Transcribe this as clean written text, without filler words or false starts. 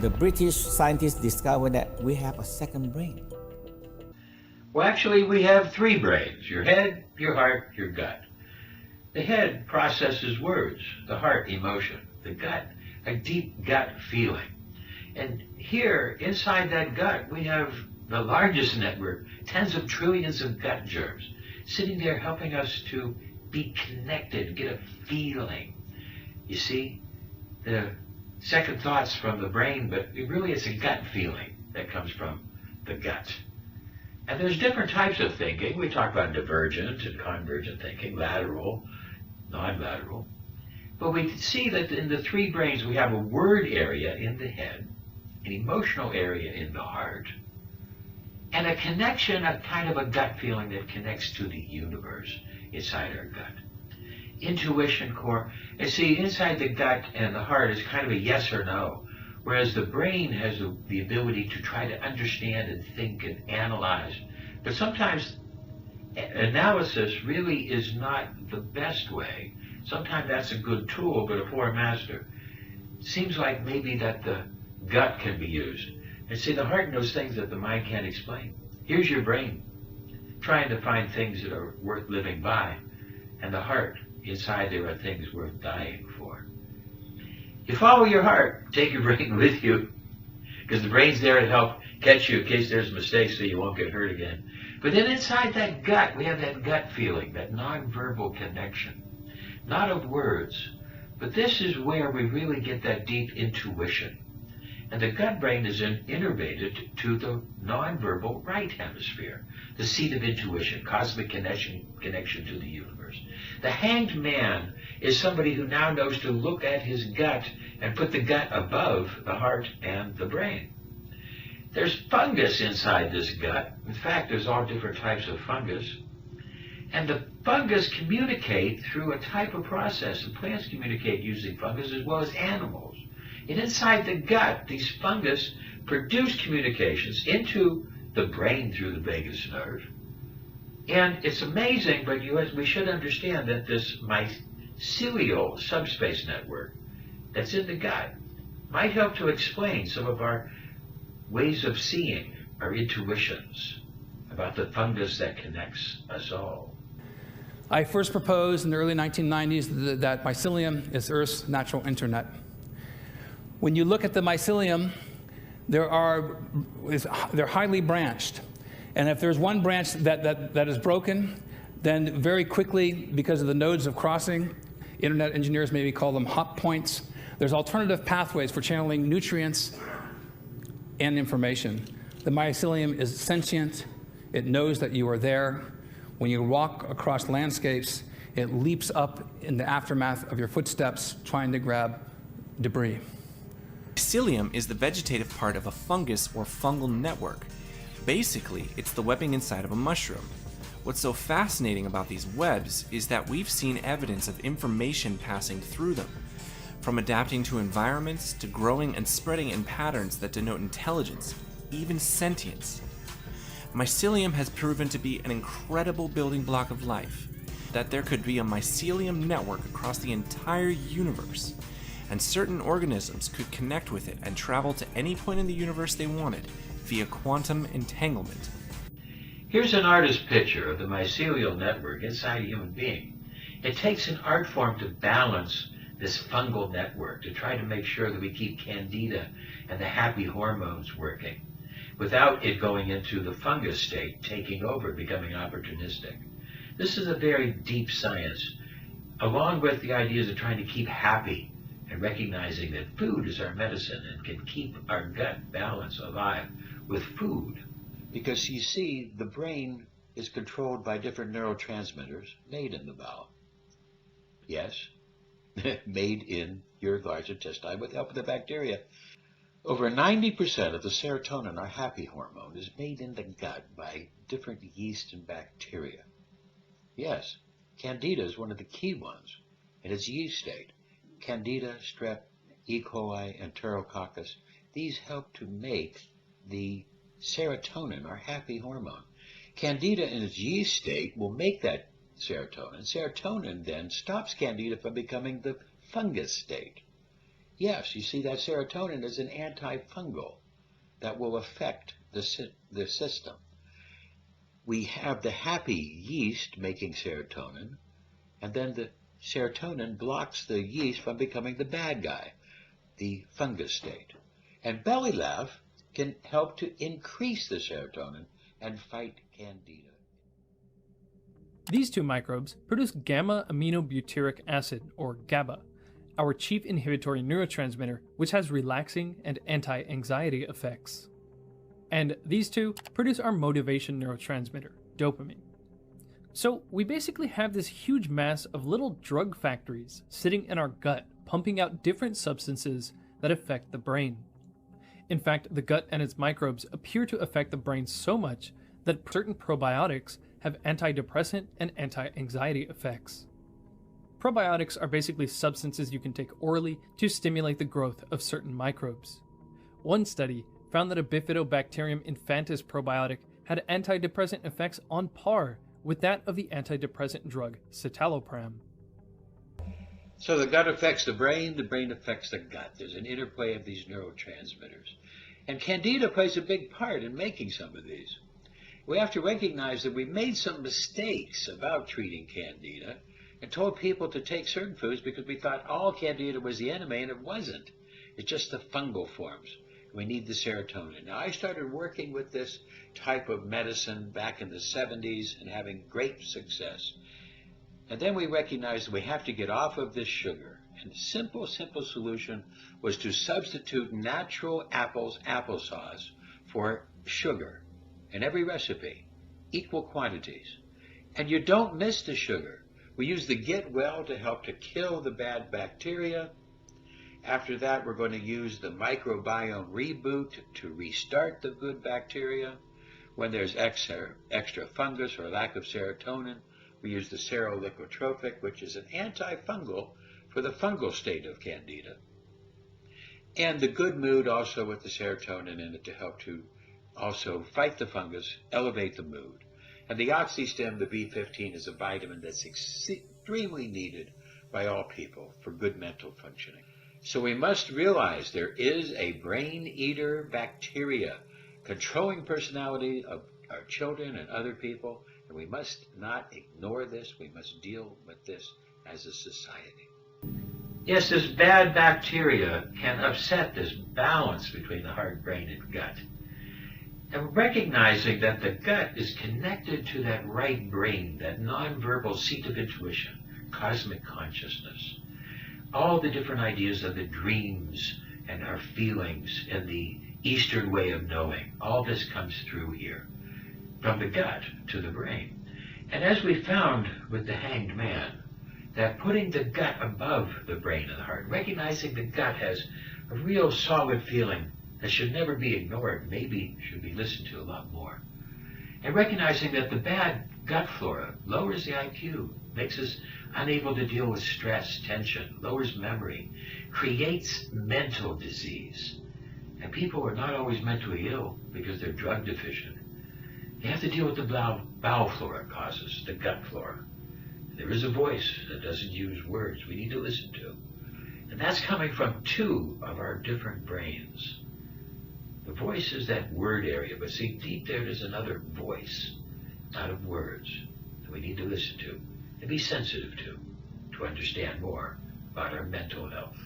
the British scientists discovered that we have a second brain. Well, actually, we have three brains: your head, your heart, your gut. The head processes words, the heart emotion, the gut a deep gut feeling. And here, inside that gut, we have the largest network, tens of trillions of gut germs, sitting there helping us to be connected, get a feeling. You see, the second thoughts from the brain, but it really is a gut feeling that comes from the gut. And there's different types of thinking. We talk about divergent and convergent thinking, lateral, non-lateral. But we see that in the three brains, we have a word area in the head, an emotional area in the heart, and a connection, a kind of a gut feeling that connects to the universe inside our gut. Intuition core, and see, inside the gut and the heart is kind of a yes or no, whereas the brain has the ability to try to understand and think and analyze. But sometimes analysis really is not the best way. Sometimes that's a good tool, but for a master, it seems like maybe that the gut can be used. And see, the heart knows things that the mind can't explain. Here's your brain trying to find things that are worth living by, and the heart, inside there are things worth dying for. You follow your heart, take your brain with you, because the brain's there to help catch you in case there's mistakes so you won't get hurt again. But then inside that gut, we have that gut feeling, that non-verbal connection. Not of words, but this is where we really get that deep intuition. And the gut brain is innervated to the nonverbal right hemisphere, the seat of intuition, cosmic connection to the universe. The hanged man is somebody who now knows to look at his gut and put the gut above the heart and the brain. There's fungus inside this gut. In fact, there's all different types of fungus. And the fungus communicate through a type of process, and plants communicate using fungus as well as animals. And inside the gut, these fungus produce communications into the brain through the vagus nerve. And it's amazing, but we should understand that this mycelial subspace network that's in the gut might help to explain some of our ways of seeing, our intuitions about the fungus that connects us all. I first proposed in the early 1990s that mycelium is Earth's natural internet. When you look at the mycelium, they're highly branched. And if there's one branch that is broken, then very quickly, because of the nodes of crossing, internet engineers maybe call them hop points, there's alternative pathways for channeling nutrients and information. The mycelium is sentient. It knows that you are there. When you walk across landscapes, it leaps up in the aftermath of your footsteps trying to grab debris. Mycelium is the vegetative part of a fungus or fungal network. Basically, it's the webbing inside of a mushroom. What's so fascinating about these webs is that we've seen evidence of information passing through them, from adapting to environments to growing and spreading in patterns that denote intelligence, even sentience. Mycelium has proven to be an incredible building block of life, that there could be a mycelium network across the entire universe, and certain organisms could connect with it and travel to any point in the universe they wanted via quantum entanglement. Here's an artist's picture of the mycelial network inside a human being. It takes an art form to balance this fungal network, to try to make sure that we keep candida and the happy hormones working, without it going into the fungus state, taking over, becoming opportunistic. This is a very deep science, along with the ideas of trying to keep happy and recognizing that food is our medicine and can keep our gut balance alive with food. Because you see, the brain is controlled by different neurotransmitters made in the bowel. Yes, made in your large intestine with the help of the bacteria. Over 90% of the serotonin, our happy hormone, is made in the gut by different yeast and bacteria. Yes, Candida is one of the key ones in its yeast state. Candida, Strep, E. coli, Enterococcus, these help to make the serotonin, our happy hormone. Candida in its yeast state will make that serotonin. Serotonin then stops Candida from becoming the fungus state. Yes, you see, that serotonin is an antifungal that will affect the system. We have the happy yeast making serotonin, and then the serotonin blocks the yeast from becoming the bad guy, the fungus state. And belly laugh can help to increase the serotonin and fight candida. These two microbes produce gamma-aminobutyric acid, or GABA, our chief inhibitory neurotransmitter, which has relaxing and anti-anxiety effects. And these two produce our motivation neurotransmitter, dopamine. So we basically have this huge mass of little drug factories sitting in our gut, pumping out different substances that affect the brain. In fact, the gut and its microbes appear to affect the brain so much that certain probiotics have antidepressant and anti-anxiety effects. Probiotics are basically substances you can take orally to stimulate the growth of certain microbes. One study found that a Bifidobacterium infantis probiotic had antidepressant effects on par with that of the antidepressant drug citalopram. So the gut affects the brain affects the gut. There's an interplay of these neurotransmitters. And candida plays a big part in making some of these. We have to recognize that we made some mistakes about treating candida and told people to take certain foods because we thought all candida was the enemy, and it wasn't. It's just the fungal forms. We need the serotonin. Now, I started working with this type of medicine back in the 70s and having great success. And then we recognized that we have to get off of this sugar. And the simple solution was to substitute natural applesauce for sugar in every recipe, equal quantities. And you don't miss the sugar. We use the Get Well to help to kill the bad bacteria. After that, we're going to use the microbiome reboot to restart the good bacteria. When there's extra fungus or lack of serotonin, we use the serolicotropic, which is an antifungal for the fungal state of candida. And the good mood also with the serotonin in it to help to also fight the fungus, elevate the mood. And the oxystim, the B15, is a vitamin that's extremely needed by all people for good mental functioning. So we must realize there is a brain-eater bacteria controlling personality of our children and other people, and we must not ignore this. We must deal with this as a society. Yes, this bad bacteria can upset this balance between the heart, brain, and gut. And recognizing that the gut is connected to that right brain, that nonverbal seat of intuition, cosmic consciousness, all the different ideas of the dreams and our feelings and the Eastern way of knowing, all this comes through here, from the gut to the brain. And as we found with the Hanged Man, that putting the gut above the brain and the heart, recognizing the gut has a real solid feeling that should never be ignored, maybe should be listened to a lot more. And recognizing that the bad gut flora lowers the IQ, makes us unable to deal with stress, tension, lowers memory, creates mental disease. And people are not always mentally ill because they're drug deficient. They have to deal with the bowel flora causes, the gut flora. There is a voice that doesn't use words we need to listen to. And that's coming from two of our different brains. The voice is that word area, but see, deep there's another voice, not of words, that we need to listen to and be sensitive to understand more about our mental health.